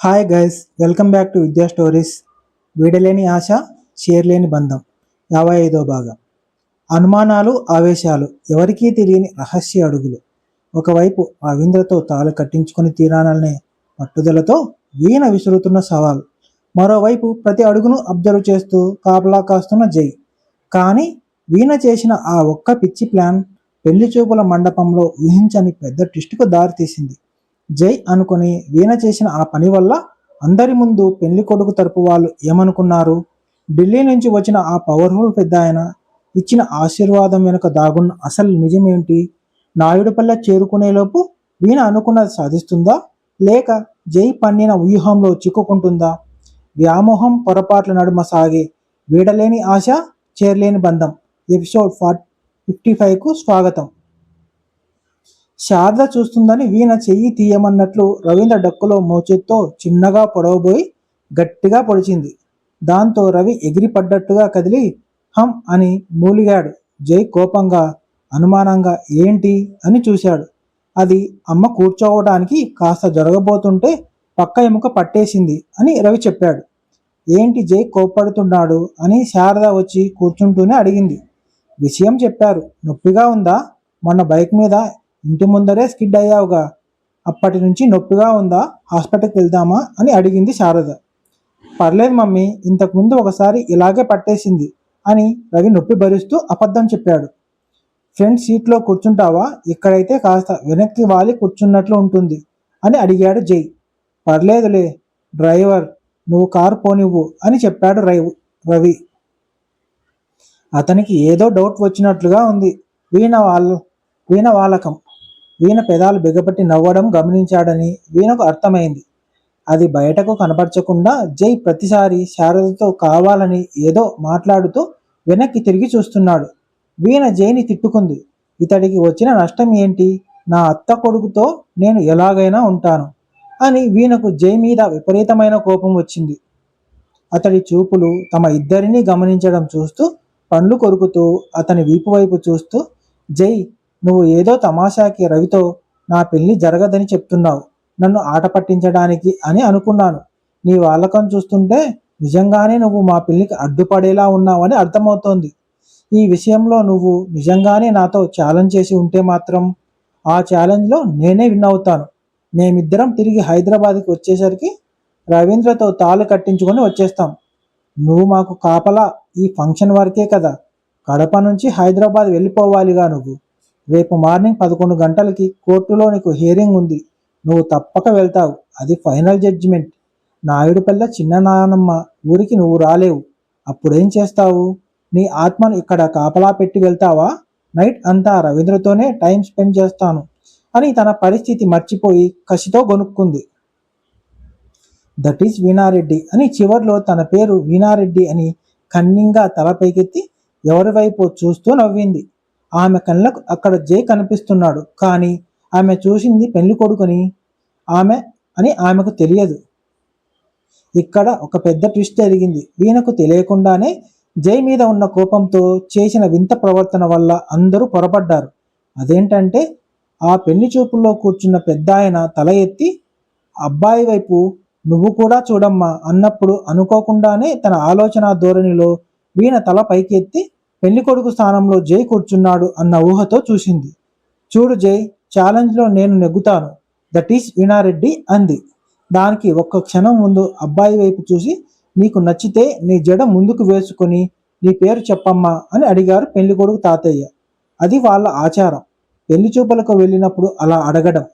Hi guys, welcome back to విద్యా stories. వీడలేని ఆశ, చేరలేని బంధం. 55వ భాగం. అనుమానాలు, ఆవేశాలు, ఎవరికీ తెలియని రహస్య అడుగులు. ఒకవైపు రవీంద్రతో తాళు కట్టించుకొని తీరాననే పట్టుదలతో వీణ విసురుతున్న సవాల్. మరోవైపు ప్రతి అడుగును అబ్జర్వ్ చేస్తూ కాపలా కాస్తున్న జై. కానీ వీణ చేసిన ఆ ఒక్క పిచ్చి ప్లాన్ పెళ్లి చూపుల మండపంలో ఊహించని పెద్ద ట్విస్టుకు దారితీసింది. జై అనుకుని వీణ చేసిన ఆ పని వల్ల అందరి ముందు పెళ్లి కొడుకు తరపు వాళ్ళు ఏమనుకున్నారు? ఢిల్లీ నుంచి వచ్చిన ఆ పవర్ఫుల్ పెద్ద ఆయన ఇచ్చిన ఆశీర్వాదం వెనుక దాగున్న అసలు నిజమేంటి? నాయుడుపల్లె చేరుకునేలోపు వీణ అనుకున్నది సాధిస్తుందా, లేక జై పన్నిన వ్యూహంలో చిక్కుకుంటుందా? వ్యామోహం పొరపాట్ల నడుమ సాగే వీడలేని ఆశ, చేరలేని బంధం ఎపిసోడ్ 55కు స్వాగతం. శారద చూస్తుందని వీణ చెయ్యి తీయమన్నట్లు రవీంద్ర డక్కులో మోచేత్తో చిన్నగా పొడవబోయి గట్టిగా పొడిచింది. దాంతో రవి ఎగిరిపడ్డట్టుగా కదిలి హం అని మూలిగాడు. జై కోపంగా, అనుమానంగా ఏంటి అని చూశాడు. అది అమ్మ కూర్చోవడానికి కాస్త జరగబోతుంటే పక్క ఎముక పట్టేసింది అని రవి చెప్పాడు. ఏంటి జై కోప్పడుతున్నాడు అని శారద వచ్చి కూర్చుంటూనే అడిగింది. విషయం చెప్పారు. నొప్పిగా ఉందా? మొన్న బైక్ మీద ఇంటి ముందరే స్కిడ్ అయ్యావుగా, అప్పటి నుంచి నొప్పిగా ఉందా? హాస్పిటల్కి వెళ్దామా అని అడిగింది శారద. పర్లేదు మమ్మీ, ఇంతకుముందు ఒకసారి ఇలాగే పట్టేసింది అని రవి నొప్పి భరిస్తూ అబద్ధం చెప్పాడు. ఫ్రంట్ సీట్లో కూర్చుంటావా? ఇక్కడైతే కాస్త వెనక్కి వాలి కూర్చున్నట్లు ఉంటుంది అని అడిగాడు జై. పర్లేదులే డ్రైవర్, నువ్వు కారు పోనివ్వు అని చెప్పాడు రవి. అతనికి ఏదో డౌట్ వచ్చినట్లుగా ఉంది. వీణ వాలకం, వీణ పెదాలు బిగపట్టి నవ్వడం గమనించాడని వీణకు అర్థమైంది. అది బయటకు కనపరచకుండా జై ప్రతిసారి శారదతో కావాలని ఏదో మాట్లాడుతూ వెనక్కి తిరిగి చూస్తున్నాడు. వీణ జైని తిట్టుకుంది. ఇతడికి వచ్చిన నష్టం ఏంటి? నా అత్త కొడుకుతో నేను ఎలాగైనా ఉంటాను అని వీణకు జై మీద విపరీతమైన కోపం వచ్చింది. అతడి చూపులు తమ ఇద్దరినీ గమనించడం చూస్తూ పండ్లు కొరుకుతూ అతని వీపు వైపు చూస్తూ, జై, నువ్వు ఏదో తమాషాకి రవితో నా పెళ్లి జరగదని చెప్తున్నావు, నన్ను ఆట పట్టించడానికి అని అనుకున్నాను. నీ వాలకం చూస్తుంటే నిజంగానే నువ్వు మా పెళ్లికి అడ్డుపడేలా ఉన్నావని అర్థమవుతోంది. ఈ విషయంలో నువ్వు నిజంగానే నాతో ఛాలెంజ్ చేసి ఉంటే మాత్రం ఆ ఛాలెంజ్లో నేనే విన్ అవుతాను. మేమిద్దరం తిరిగి హైదరాబాద్కి వచ్చేసరికి రవీంద్రతో తాళి కట్టించుకొని వచ్చేస్తాం. నువ్వు మాకు కాపలా ఈ ఫంక్షన్ వరకే కదా, కడప నుంచి హైదరాబాద్ వెళ్ళిపోవాలిగా నువ్వు. రేపు మార్నింగ్ 11 గంటలకి కోర్టులో నీకు హియరింగ్ ఉంది. నువ్వు తప్పక వెళ్తావు. అది ఫైనల్ జడ్జిమెంట్. నాయుడుపల్లె చిన్న నానమ్మ ఊరికి నువ్వు రాలేవు. అప్పుడేం చేస్తావు? నీ ఆత్మను ఇక్కడ కాపలా పెట్టి వెళ్తావా? నైట్ అంతా రవీంద్రతోనే టైం స్పెండ్ చేస్తాను అని తన పరిస్థితి మర్చిపోయి కసితో గొనుక్కుంది. దట్ ఈస్ వీణారెడ్డి అని చివర్లో తన పేరు వీణారెడ్డి అని కన్నింగా తల పైకెత్తి ఎవరి వైపు చూస్తూ నవ్వింది. ఆమె కళ్ళకు అక్కడ జై కనిపిస్తున్నాడు. కానీ ఆమె చూసింది పెళ్లి కొడుకుని ఆమెకు తెలియదు. ఇక్కడ ఒక పెద్ద ట్విస్ట్ జరిగింది. వీణకు తెలియకుండానే జై మీద ఉన్న కోపంతో చేసిన వింత ప్రవర్తన వల్ల అందరూ పొరపడ్డారు. అదేంటంటే ఆ పెళ్లి చూపుల్లో కూర్చున్న పెద్ద ఆయన తల ఎత్తి అబ్బాయి వైపు నువ్వు కూడా చూడమ్మా అన్నప్పుడు అనుకోకుండానే తన ఆలోచన ధోరణిలో వీణ తల పైకి ఎత్తి పెళ్లి కొడుకు స్థానంలో జై కూర్చున్నాడు అన్న ఊహతో చూసింది. చూడు జై, ఛాలెంజ్లో నేను నెగ్గుతాను. దట్ ఈస్ వీణారెడ్డి అంది. దానికి ఒక్క క్షణం ముందు అబ్బాయి వైపు చూసి, నీకు నచ్చితే నీ జడ ముందుకు వేసుకొని నీ పేరు చెప్పమ్మా అని అడిగారు పెళ్లి కొడుకు తాతయ్య. అది వాళ్ళ ఆచారం. పెళ్లి చూపులకు వెళ్ళినప్పుడు అలా అడగడం.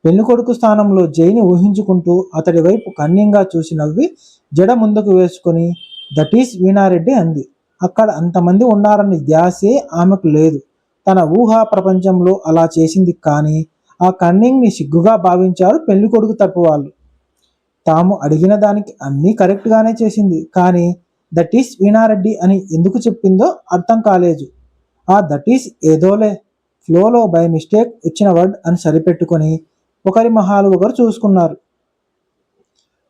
పెళ్లి కొడుకు స్థానంలో జైని ఊహించుకుంటూ అతడి వైపు కన్యంగా చూసి నవ్వి జడ ముందుకు వేసుకొని దట్ ఈస్ వీణారెడ్డి అంది. అక్కడ అంతమంది ఉన్నారని ధ్యాసే ఆమెకు లేదు. తన ఊహా ప్రపంచంలో అలా చేసింది. కానీ ఆ కన్నింగ్ని సిగ్గుగా భావించారు పెళ్లి కొడుకు తరపు వాళ్ళు. తాము అడిగిన దానికి అన్నీ కరెక్ట్గానే చేసింది. కానీ దట్ ఈస్ వీణారెడ్డి అని ఎందుకు చెప్పిందో అర్థం కాలేదు. ఆ దట్ ఈస్ ఏదోలే, ఫ్లోలో బై మిస్టేక్ వచ్చిన వర్డ్ అని సరిపెట్టుకొని ఒకరి మొహాలు ఒకరు చూసుకున్నారు.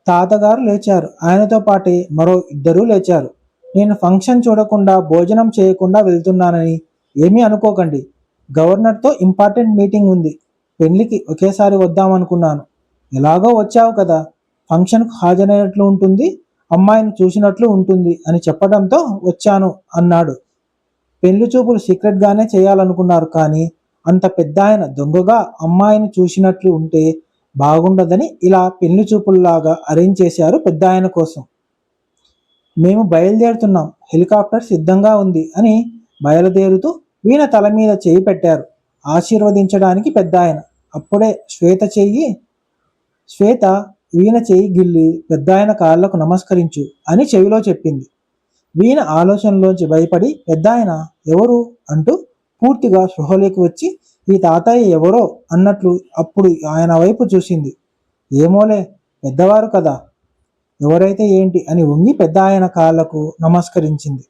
తాతగారు లేచారు. ఆయనతో పాటే మరో 2 లేచారు. నేను ఫంక్షన్ చూడకుండా భోజనం చేయకుండా వెళ్తున్నానని ఏమీ అనుకోకండి. గవర్నర్తో ఇంపార్టెంట్ మీటింగ్ ఉంది. పెళ్లికి ఒకేసారి వద్దామనుకున్నాను. ఎలాగో వచ్చావు కదా, ఫంక్షన్కు హాజరైనట్లు ఉంటుంది, అమ్మాయిని చూసినట్లు ఉంటుంది అని చెప్పడంతో వచ్చాను అన్నాడు. పెళ్లి చూపులు సీక్రెట్గానే చేయాలనుకున్నారు, కానీ అంత పెద్ద ఆయన దొంగగా అమ్మాయిని చూసినట్లు ఉంటే బాగుండదని ఇలా పెళ్లి చూపుల్లాగా అరేంజ్ చేశారు పెద్ద ఆయన కోసం. మేము బయలుదేరుతున్నాం, హెలికాప్టర్ సిద్ధంగా ఉంది అని బయలుదేరుతూ వీణ తల మీద చేయి పెట్టారు ఆశీర్వదించడానికి పెద్ద ఆయన. అప్పుడే శ్వేత వీణ చేయి గిల్లి పెద్ద ఆయన కాళ్లకు నమస్కరించు అని చెవిలో చెప్పింది. వీణ ఆలోచనలోంచి భయపడి పెద్ద ఆయన ఎవరు అంటూ పూర్తిగా స్పృహలోకి వచ్చి ఈ తాతయ్య ఎవరో అన్నట్లు అప్పుడు ఆయన వైపు చూసింది. ఏమోలే, పెద్దవారు కదా, ఎవరైతే ఏంటి అని వంగి పెద్ద ఆయన కాళ్లకు నమస్కరించింది.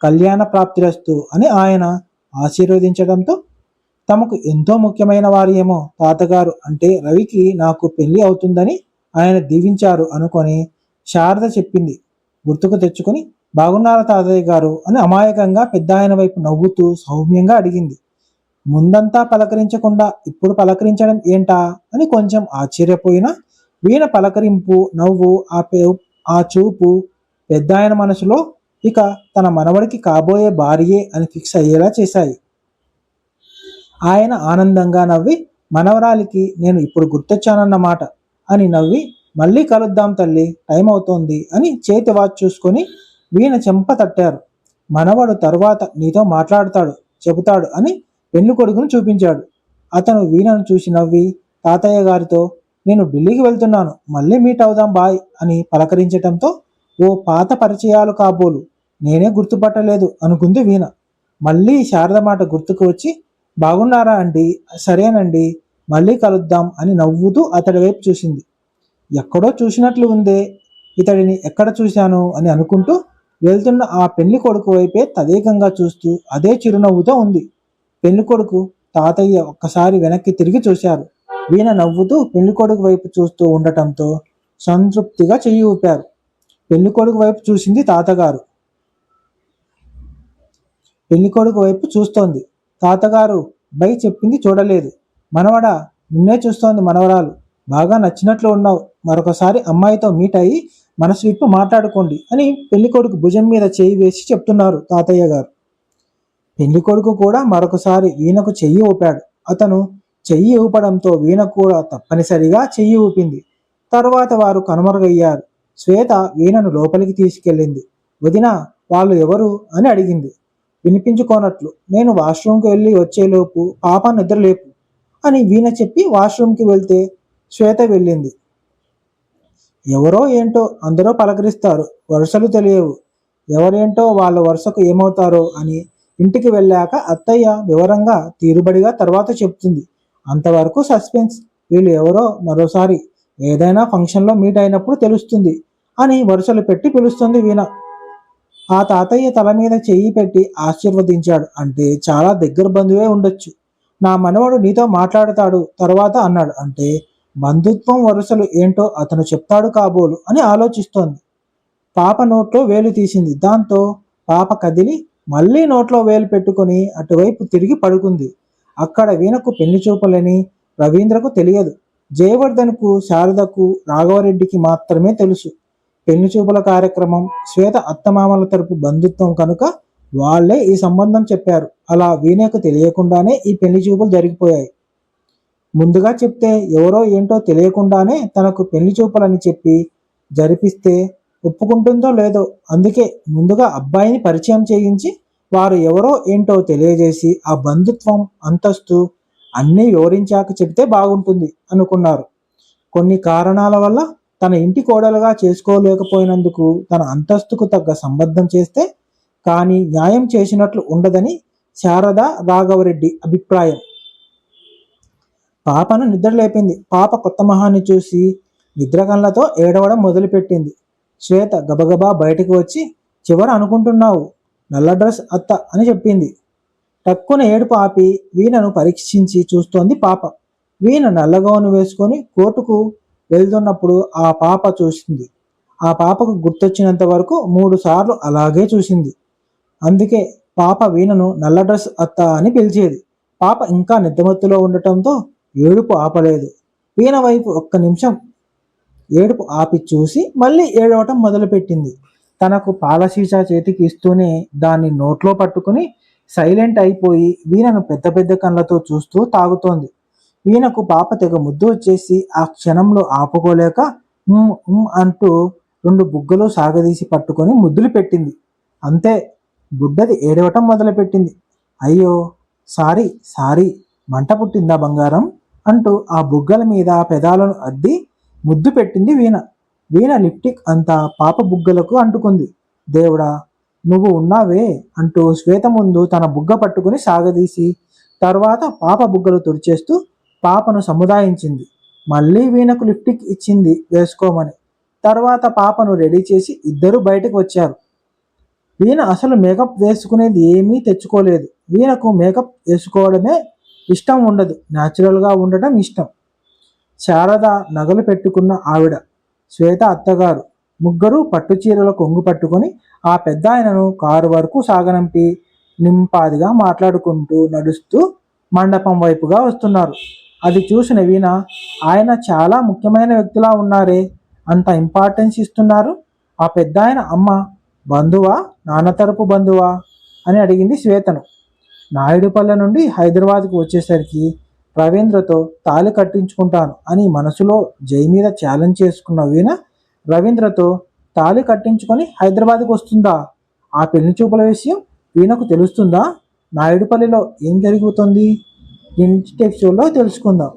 కళ్యాణ ప్రాప్తిరస్తు అని ఆయన ఆశీర్వదించడంతో తమకు ఎంతో ముఖ్యమైన వారు ఏమో తాతగారు అంటే రవికి నాకు పెళ్లి అవుతుందని ఆయన దీవించారు అనుకొని శారద చెప్పింది గుర్తుకు తెచ్చుకొని, బాగున్నారా తాతయ్య గారు అని అమాయకంగా పెద్ద ఆయన వైపు నవ్వుతూ సౌమ్యంగా అడిగింది. ముందంతా పలకరించకుండా ఇప్పుడు పలకరించడం ఏంటా అని కొంచెం ఆశ్చర్యపోయినా వీణ పలకరింపు, నవ్వు, ఆ చూపు పెద్ద ఆయన మనసులో ఇక తన మనవడికి కాబోయే భార్యే అని ఫిక్స్ అయ్యేలా చేశాయి. ఆయన ఆనందంగా నవ్వి, మనవరాలికి నేను ఇప్పుడు గుర్తొచ్చానన్నమాట అని నవ్వి, మళ్ళీ కలుద్దాం తల్లి, టైం అవుతోంది అని చేతి వాచ్ చూసుకొని వీణ చెంప తట్టారు. మనవడు తరువాత నీతో మాట్లాడతాడు, చెబుతాడు అని పెళ్లి కొడుకును చూపించాడు. అతను వీణను చూసి నవ్వి తాతయ్య గారితో నేను ఢిల్లీకి వెళ్తున్నాను, మళ్ళీ మీట్ అవుదాం బాయ్ అని పలకరించటంతో ఓ పాత పరిచయాలు కాబోలు నేనే గుర్తుపట్టలేదు అనుకుంది వీణ. మళ్ళీ శారద మాట గుర్తుకు వచ్చి, బాగున్నారా అండి, సరేనండి, మళ్ళీ కలుద్దాం అని నవ్వుతూ అతడి వైపు చూసింది. ఎక్కడో చూసినట్లు ఉందే, ఇతడిని ఎక్కడ చూశాను అని అనుకుంటూ వెళ్తున్న ఆ పెళ్లి కొడుకు వైపే తదేకంగా చూస్తూ అదే చిరునవ్వుతో ఉంది. పెళ్లి కొడుకు తాతయ్య ఒక్కసారి వెనక్కి తిరిగి చూశారు. వీణ నవ్వుతూ పెళ్లి కొడుకు వైపు చూస్తూ ఉండటంతో సంతృప్తిగా చెయ్యి ఊపారు. పెళ్లి కొడుకు వైపు చూసింది తాతగారు. పెళ్లి కొడుకు వైపు చూస్తోంది. తాతగారు బై చెప్పింది చూడలేదు. మనవడా, నిన్నే చూస్తోంది మనవరాలు, బాగా నచ్చినట్లు ఉన్నావు, మరొకసారి అమ్మాయితో మీట్ అయ్యి మనసు విప్పు మాట్లాడుకోండి అని పెళ్లి కొడుకు భుజం మీద చేయి వేసి చెప్తున్నారు తాతయ్య గారు. పెళ్లి కొడుకు కూడా మరొకసారి వీణకు చెయ్యి ఊపాడు. అతను చెయ్యి ఊపడంతో వీణ కూడా తప్పనిసరిగా చెయ్యి ఊపింది. తరువాత వారు కనుమరుగయ్యారు. శ్వేత వీణను లోపలికి తీసుకెళ్ళింది. వదిన, వాళ్ళు ఎవరు అని అడిగింది. వినిపించుకోనట్లు, నేను వాష్రూమ్కి వెళ్ళి వచ్చేలోపు పాప నిద్రలేపు అని వీణ చెప్పి వాష్రూమ్కి వెళ్తే శ్వేత వెళ్ళింది. ఎవరో ఏంటో అందరూ పలకరిస్తారు, వరుసలు తెలియవు, ఎవరేంటో వాళ్ళ వరుసకు ఏమవుతారో అని ఇంటికి వెళ్ళాక అత్తయ్య వివరంగా తీరుబడిగా తర్వాత చెప్తుంది. అంతవరకు సస్పెన్స్. వీళ్ళు ఎవరో మరోసారి ఏదైనా ఫంక్షన్లో మీట్ అయినప్పుడు తెలుస్తుంది అని వరుసలు పెట్టి పిలుస్తుంది వీణ. ఆ తాతయ్య తల మీద చెయ్యి పెట్టి ఆశీర్వదించాడు. అంటే చాలా దగ్గర బంధువే ఉండొచ్చు. నా మనవడు నీతో మాట్లాడతాడు తర్వాత అన్నాడు. అంటే బంధుత్వం వరుసలు ఏంటో అతను చెప్తాడు కాబోలు అని ఆలోచిస్తోంది. పాప నోట్లో వేలు తీసింది. దాంతో పాప కదిలి మళ్ళీ నోట్లో వేలు పెట్టుకొని అటువైపు తిరిగి పడుకుంది. అక్కడ వీణకు పెళ్లి చూపులని రవీంద్రకు తెలియదు. జయవర్ధన్కు, శారదకు, రాఘవరెడ్డికి మాత్రమే తెలుసు. పెళ్లి చూపుల కార్యక్రమం శ్వేత అత్తమామల తరపు బంధుత్వం కనుక వాళ్లే ఈ సంబంధం చెప్పారు. అలా వీణకు తెలియకుండానే ఈ పెళ్లి చూపులు జరిగిపోయాయి. ముందుగా చెప్తే ఎవరో ఏంటో తెలియకుండానే తనకు పెళ్లి చూపులని చెప్పి జరిపిస్తే ఒప్పుకుంటుందో లేదో, అందుకే ముందుగా అబ్బాయిని పరిచయం చేయించి వారు ఎవరో ఏంటో తెలియజేసి ఆ బంధుత్వం, అంతస్తు అన్నీ వివరించాక చెబితే బాగుంటుంది అనుకున్నారు. కొన్ని కారణాల వల్ల తన ఇంటి కోడలుగా చేసుకోలేకపోయినందుకు తన అంతస్తుకు తగ్గ సంబంధం చేస్తే కానీ న్యాయం చేసినట్లు ఉండదని శారద, రాఘవరెడ్డి అభిప్రాయం. పాపను నిద్రలేపింది. పాప కొత్త మొహాన్ని చూసి నిద్రకళ్ళతో ఏడవడం మొదలుపెట్టింది. శ్వేత గబగబా బయటకు వచ్చి, చివర అనుకుంటున్నావు, నల్ల డ్రెస్ అత్త అని చెప్పింది. టక్కున ఏడుపు ఆపి వీణను పరీక్షించి చూస్తోంది పాప. వీణ నల్లగౌను వేసుకొని కోర్టుకు వెళ్తున్నప్పుడు ఆ పాప చూసింది. ఆ పాపకు గుర్తొచ్చినంత వరకు 3 సార్లు అలాగే చూసింది. అందుకే పాప వీణను నల్ల డ్రెస్ అత్త అని పిలిచేది. పాప ఇంకా నిద్రమత్తులో ఉండటంతో ఏడుపు ఆపలేదు. వీణ వైపు ఒక్క నిమిషం ఏడుపు ఆపి చూసి మళ్ళీ ఏడవటం మొదలుపెట్టింది. తనకు పాల సీసా చేతికి ఇస్తూనే దాన్ని నోట్లో పట్టుకుని సైలెంట్ అయిపోయి వీణను పెద్ద పెద్ద కళ్ళతో చూస్తూ తాగుతోంది. వీణకు పాప తెగ ముద్దు వచ్చేసి ఆ క్షణంలో ఆపుకోలేక అంటూ రెండు బుగ్గలు సాగదీసి పట్టుకొని ముద్దులు పెట్టింది. అంతే, బుడ్డది ఏడవటం మొదలుపెట్టింది. అయ్యో, సారీ సారీ, మంట పుట్టిందా బంగారం అంటూ ఆ బుగ్గల మీద పెదాలను అద్ది ముద్దు పెట్టింది వీణ. వీణ లిప్టిక్ అంతా పాప బుగ్గలకు అంటుకుంది. దేవుడా, నువ్వు ఉన్నావే అంటూ శ్వేత ముందు తన బుగ్గ పట్టుకుని సాగదీసి తర్వాత పాప బుగ్గలు తుడిచేస్తూ పాపను సముదాయించింది. మళ్ళీ వీణకు లిప్టిక్ ఇచ్చింది వేసుకోమని. తర్వాత పాపను రెడీ చేసి ఇద్దరు బయటకు వచ్చారు. వీణ అసలు మేకప్ వేసుకునేది ఏమీ తెచ్చుకోలేదు. వీణకు మేకప్ వేసుకోవడమే ఇష్టం ఉండదు, న్యాచురల్గా ఉండటం ఇష్టం. శారద నగలు పెట్టుకున్న ఆవిడ, శ్వేత అత్తగారు ముగ్గురు పట్టుచీరల కొంగు పట్టుకొని ఆ పెద్ద ఆయనను కారు వరకు సాగనంపి నింపాదిగా మాట్లాడుకుంటూ నడుస్తూ మండపం వైపుగా వస్తున్నారు. అది చూసిన వీణ, ఆయన చాలా ముఖ్యమైన వ్యక్తిలా ఉన్నారే, అంత ఇంపార్టెన్స్ ఇస్తున్నారు. ఆ పెద్ద ఆయన అమ్మ బంధువా, నాన్న తరపు బంధువా అని అడిగింది శ్వేతను. నాయుడుపల్లె నుండి హైదరాబాద్కు వచ్చేసరికి రవీంద్రతో తాళి కట్టించుకుంటాను అని మనసులో జై మీద ఛాలెంజ్ చేసుకున్న వీణ రవీంద్రతో తాళి కట్టించుకొని హైదరాబాద్కు వస్తుందా? ఆ పెళ్లి చూపుల విషయం వీణకు తెలుస్తుందా? నాయుడుపల్లిలో ఏం జరుగుతుంది? నెక్స్ట్ ఎపిసోడ్లో తెలుసుకుందాం.